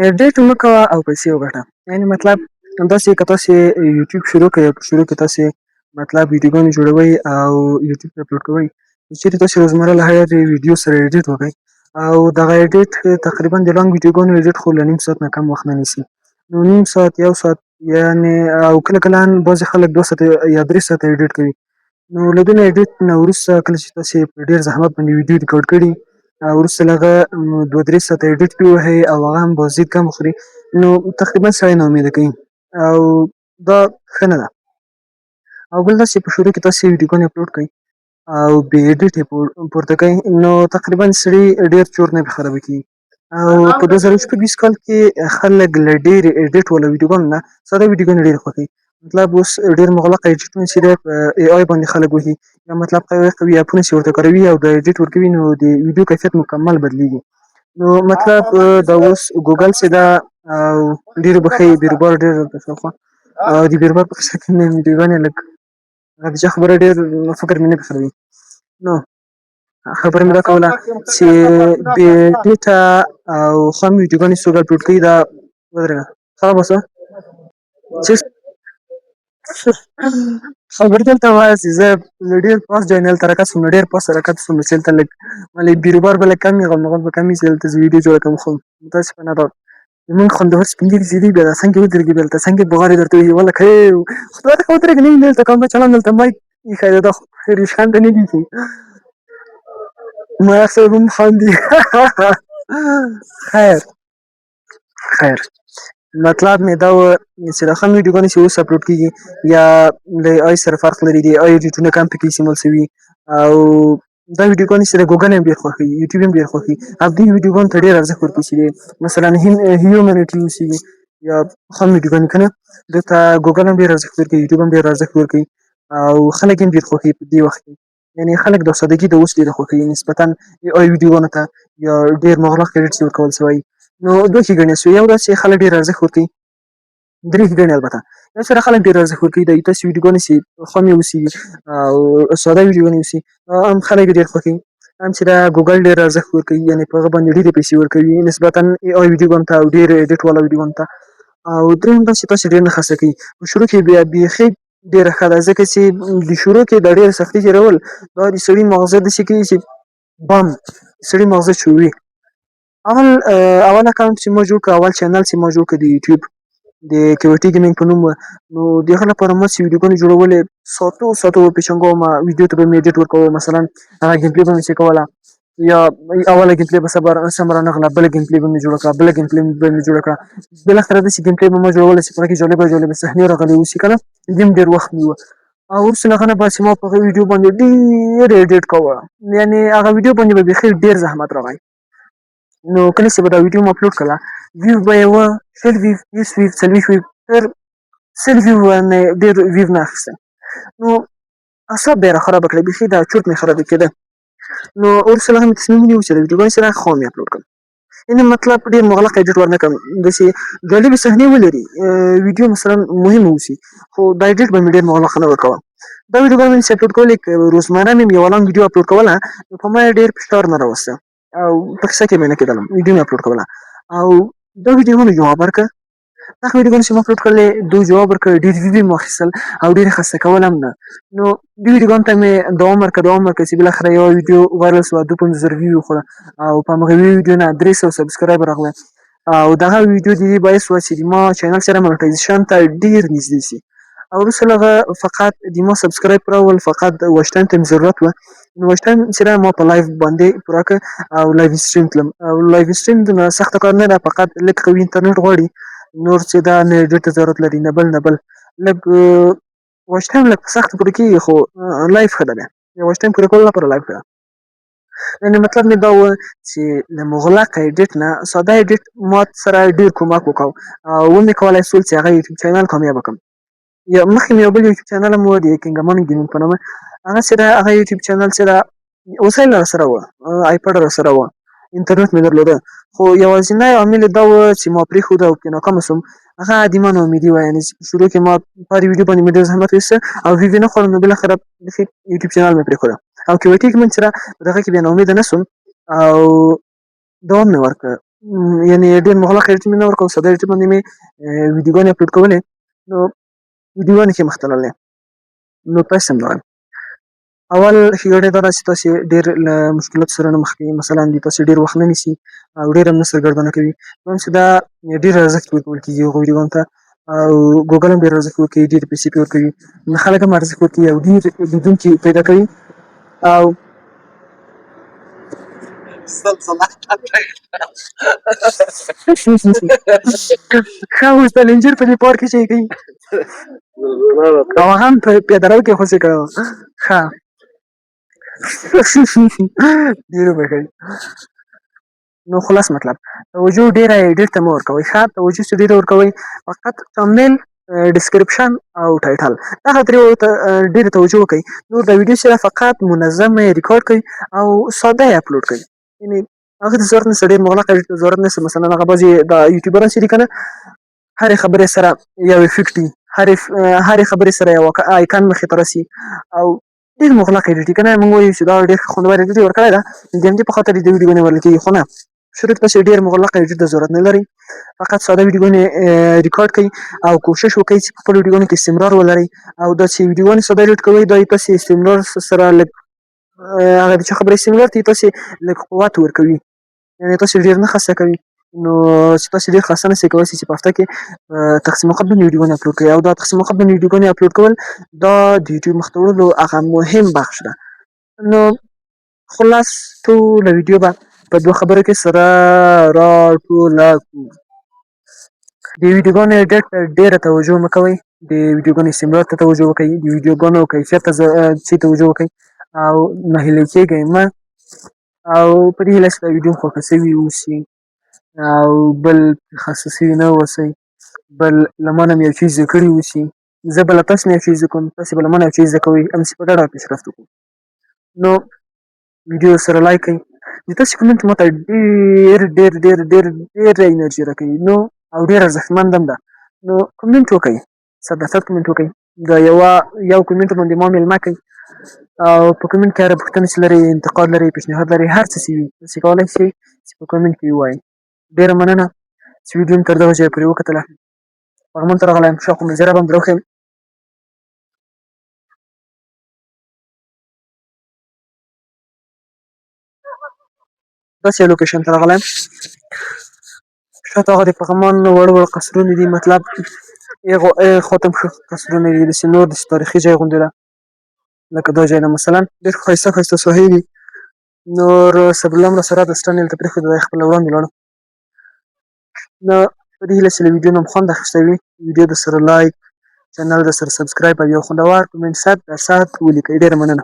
ایډیټ مه کوه او پیسې وګټه. یعنې مطلب داسې که تاسې یوټیوب شروع کړئ او په شروع کې تاسې مطلب ویډیوګانې جوړوئ او یوټیوب ته اپلوډ کوئ، چیرې تاسې روزمره له هرې ویډیو سره ایډیټ وکړئ او دغه ایډیټ تقریبا د لانګ ویډیوګانو ایډیټ خو له نیم ساعت نه کم وخت نه نیسي. نو نیم ساعت، یو ساعت یعنې او کله کله هم بعضې خلک 2 ساعته یا 3 ساعته ایډیټ کوي. نو له دونه ایډیټ نه وروسته کله چې تاسې په ډېر زحمت باندې ویډیو ریکارډ کړي او وروسته له هغه 2-3 ساعته ایډیټ پرې ووهئ او هغه هم بازدید کم وخوري، نو تقریبا سړی ناامیده کوي او دا ښه نه ده. او بل دا چې په شروع کې تاسې ویډیوګانې اپلوډ کړئ او بې ایډیټ یې پورته کړئ، نو تقریبا سړي ډېر چور نه خرابه کېږي. او په 2020 کال کې خلک له ډېرې ایډیټ والا ویډیوګانو نه ساده ویډیوګانې ډېرې خوښوي. مطلب اوس ډېر مغلقه ایډیټونه چې دی په اے آی باندې خلک وهي، یا مطلب قوي اپونه چې ورته کاروي او د ایډیټ ورکوي، نو د ویډیو کیفیت مکمل بدلیږي. نو مطلب دا اوس ګوګل چې ده او ډېرې به ښایي بیروبار ډېر درته شاوخوا او د بیروبار په قصه کې مې ویډیوګانې لږ غبیجه خبره ډېر فکر مې نه بخروي. نو خبره مې دا کوله چې بې ایډیټه او خام ویډیوګانې څوک اپلوډ کوي، دا ودرېږه خرابه شوه چې خبرې دلته وایه چې زه له ډېر پاس جنرال ته راکت شوم، له ډېر پاسه راکت شوم، چې دلته لږ ولې بیروبار به لږ کم وي، غالمغال به کم وي چې دلته زه ویډیو جوړه کړم. خو متاسفانه دا زمونږ خوندور سپین ږیري چې دي بیا دا څنګ کې ودرېږي، بیا دلته څنګ کې بغارې درته وهي، والله که خدای ته ودرېږه نه دلته کامره چلوم، دلته مایک ایښی دی، دا خو ریشخند ته نه کېږي. مایق صاحب هم خاندي. خیر خیر مطلب مې دا و چې دا خام ویډیوګانې چې اوس اپلوډ کېږي یا له آی سره فرق لري، د آی ایډیټونه کم پکې استعمال شوي او دا ویډیوګانې چې د ګوګل هم ډېر خوښوي، یوټیوب هم ډېر خوښوي او دې ویډیوګانو ته ډېر ارزښت ورکوي چې مثلا هیومنټي اوسېږي یا خام ویډیوګانې که نه، دې ته ګوګل هم ډېر ارزښت ورکوي، یوټیوب هم ډېر ارزښت ورکوي او خلک یې هم ډېر خوښوي په دې وخت کې. یعنې خلک دا سادګي د اوس ډېره خوښوي نسبتا ای آی ویډیوګانو ته یا ډېر مغلق ایډیټ چې ورکول شوی. نو دوه ښېګڼې سوې، یو دا چې خلک ډېر ارزښت ورکوي، درې ښېګڼې البته. یو سره خلک ډېر ارزښت ورکوي، دا تاسې ویډیوګانې چې خامې اوسي او ساده ویډیوګانې اوسي هم خلک ډېر خوښوي. هم چې دا ګوګل ډېر ارزښت ورکوي، یعنې په هغه باندې ډېرې پیسې ورکوي نسبتا ای آی ویډیوګانو ته او ډېر ایډیټ والا ویډیوګانو ته. او درېیم دا چې تاسې ډېر نه خرڅه کوي. په شروع کې بیا بیخي ډېره ښه ده، ځکه چې د شروع کې دا ډېره سختي تېرول دا د سړي مغزه داسې کوي چې بم سړي مغزه چوي. اول اکاونټ چې ما جوړ کړ، اول چینل چې ما جوړ کړ د یوټیوب د کیوټي ګیمینګ په نوم و، نو د هغه لپاره ما چې ویډیوګانې جوړولې ساعتو وپېژنګوم، ویډیو ته به مې ایډیټ ورکوه، مثلا هغه ګیم پلې به مې چې کوله، یا اوله ګیم پلې به سم رانغله، بله ګیم پلې به مې جوړه کړه، بله ګیم پلې به مې جوړه کړه، بالاخره داسې ګیم پلې به ما جوړوله چې په هغې کې جالبه صحنې راغلې اوسي که نه، ګیم ډېر وخت نیوه. او وروسته له هغه نه بعد چې ما په هغه ویډیو باندې ډېر ایډیټ کوه، یعنې هغه ویډیو باندې به بیخي ډېر زحمت راغی. نو کله چې به دا ویډیو مې اپلوډ کړله، ویو به یې وه 20 ویو 20 ویو 40 ویو تر 100 ویو مې ډېر ویو نه اخیستل. نو اعصاب به یې راخرابه کړل، بیخي دا چورت مې خرابې کېده. نو وروسته له هغه مې تصمیم ونیو چې د ویډیوګانو سره خام یې اپلوډ کړم، یعنې مطلب ډېر مغلق ایډیټ ورنه کړم، داسې جالبې صحنې ولري، ویډیو مثلا مهمه اوسي، خو دا ایډیټ به مې ډېر مغلق نه ورکوه. دا ویډیوګانې چې اپلوډ کولې، که روزمره مې یوه لانګ ویډیو اپلوډ کوله، نو په ما یې ډېر فشار نه راوسته او په کیسه کې مې نه کېدلم، ویډیو مې اپلوډ کوله او دا ویډیوګانو جواب ورکړه. دغه ویډیوګانې چې ما اپلوډ کړلې دوی جواب ورکړ، ډېر ویو یې مو اخیستل او ډېر یې خسته کول هم نه. نو دې ویډیوګانو ته مې دوام ورکړ چې بالاخره یوه ویډیو وایرل شوه، 52,000 ویو یې وخوړه او په همغه ویډیو نه 300 سبسکرایبر راغله او دغه ویډیو د دې باعث وه چې ما چینل سره مونټایزیشن ته ډېر نږدې شي. او وروسته له هغه فقط د ما سبسکرایب راول، فقط واچ ټایم ته مې ضرورت وه. نو واچ ټایم چې ده ما په لایف باندې پوره کړ او لایف سټریم تلم او لایف سټریم دونه سخته کار نه ده، فقط لږ قوي انټرنټ غواړي، نور چې دا نه ایډیټ ته ضرورت لري، نه بل لږ واچ ټایم لږ په سخته پوره کېږي، خو لایف ښه ده. بیا د واچ ټایم پوره کولو لپاره لایف ښه ده. یعنې مطلب مې دا و چې له مغلقه ایډیټ نه ساده ایډیټ ما سره ډېر کومک وکړ او ومې کولی شول چې هغه یوټیوب چینل کامیابه کړم. یا مخکې مې یو بل یوټیوب چینل هم و د کینګمان ګیمینګ په نامه، هغه چې ده هغه یوټیوب چینل چې ده وسایل راسره وه، آیپډ راسره وه، انټرنټ مې درلوده، خو یوازینی عامل یې دا و چې ما پرېښود او پرې ناکامه شوم، هغه عدیمه ناامیدي وه. یعنې چې په شروع کې ما په هرې ویډیو باندې مې ډېر زحمت وایسته او ویو یې نه خوړل، نو بالاخره بیخي یوټیوب چینل مې پرېښوده او کیوټي ګیمینګ سره په دغه کې بیا ناامیده نه شوم او دوام مې ورکړ. یعنې ډېر مغلق ایډیټ مې نه ورکاوه، ساده ایډیټ باندې مې ویډیوګانې اپلوډ کولې، نو ویډیوګانې ښې مخته تللې. نو تاسې هم دغه اول ښېګڼې دا ده چې تاسې ډېر له مشکلاتو سره نه مخ کوي، مثلا د تاسې ډېر وخت نه نیسي او ډېر هم نه سرګردانه کوي. دویم چې دا ډېر ارزښت ورکول کېږي هغو ویډیوګانو ته او ګوګل هم ډېر ارزښت ورکوي، ډېرې پیسې پرې ورکوي، خلک هم ارزښت ورکوي او ډېر لیدونکي پیدا کوي او ښه اوس د لنجر په دې پارک کې چې کوي او هغه هم په پیاده رو کې خوشې کړی وه. ښه ډېر وبښئ. نو خلاص مطلب توجه ډېره ایډیټ ته مه ورکوئ، ښه توجه چې ډېره ورکوئ فقط تمنیل، ډسکریپشن او ټایټل دغه دریو ته ډېره توجه وکړئ. نور د ویډیو چې ده فقط منظم یې ریکارډ کړئ او ساده یې اپلوډ کړئ، یعنې هغې ته ضرورت نشته ډېر مغلق ایډیټ ته ضرورت نشته. مثلا هغه بعضې د یوټیوبران چې دي که نه هرې خبرې سره یو افیکټ وي، هرې خبرې سره یو آیکن مخې ته راسي او ډېر مغلق ایډیټ وي که نه موږ وایو چې دا ډېر ښه خوندور ایډیټ یې ورکړی ده د همدې په خاطر یې د ویډیوګانې ویل کېږي، خو نه شروع کې تاسې ډېر مغلق ایډیټ ته ضرورت نه لرئ، فقط ساده ویډیوګانې ریکارډ کړئ او کوشش وکړئ چې په خپلو ویډیوګانو کې استمرار ولرئ او دا چې ویډیوګانې ساده ایډیټ کوئ دا یې تاسې استمرار سره لږ هغه چې خبرې استمرار ته یې تاسې لږ قوت ورکوي، یعنې تاسې ډېر نه خسته کوي. نو چې تاسې ډېر خسته نه شئ کولی شئ چې په هفته کې تقسیم القد باندې ویډیوګانې اپلوډ کړئ او دا تقسیم القد باندې ویډیوګانې اپلوډ کول دا د یوټیوب مخ ته وړلو هغه مهم بخش ده. نو خلاص ټوله ویډیو به په دوه خبرو کې سره راټوله کړو. د ویډیوګانو ایډیټ ته ډېره توجه مه کوئ، د ویډیوګانو استمرار ته توجه وکړئ، د ویډیوګانو کیفیت ته چې توجه وکړئ او ناهیلي کېږئ مه او په دې هیله چې دا ویډیو خوښه شوي اوسي او بل خسته شوي نه اوسئ، بل له ما نه مې یو څیز زده کړي اوسي، زه به له تاسو نه یو څیز زده کوم، تاسې به له ما نه یو څیز زده کوئ، همداسې په ګډه پیشرفت وکړو. نو ویډیو سره لایک کړئ، د تاسې کومنټ ماته ډېر ډېر ډېر ډېر ډېره انرژي راکوي نو او ډېر ارزښتمند هم ده. نو کومنټ وکړئ، 100% کومنټ وکړئ، د یو کومنټ باندې ما میلمه کړئ او په کومنټ کې هره پوښتنه چې لرئ، انتقاد لرئ، پیشنهاد لرئ، هر څه چې وي تاسې کولی شئ چې په کومنټ کې ووایئ. ډېره مننه چې ویډیو مې تر دغه ځایه پورې وکتله، پغمان ته راغلی یم، شوق و مجره به هم در وښیم. داسې یو لوکیشن ته راغلی یم، شاته هغه د پغمان وړ وړ قصرونه دي، مطلب خوا ته هم ښه قصرونه دي، داسې نور داسې تاریخي ځای غوندې ده لکه دا ځای ده مثلا ډېر ښایسته ښایسته ساحې دي. نور صبرالله هم راسره ده، سټن یې هلته پرېښود دی، خپله وړاندې لاړم. نو په دې هیله چې له ویډیو نه مو خوند اخیستی وي، ویډیو در سره لایک، چینل در سره سبسکرایب او یو خوندور کومنټ 100% ولیکئ. ډېره مننه.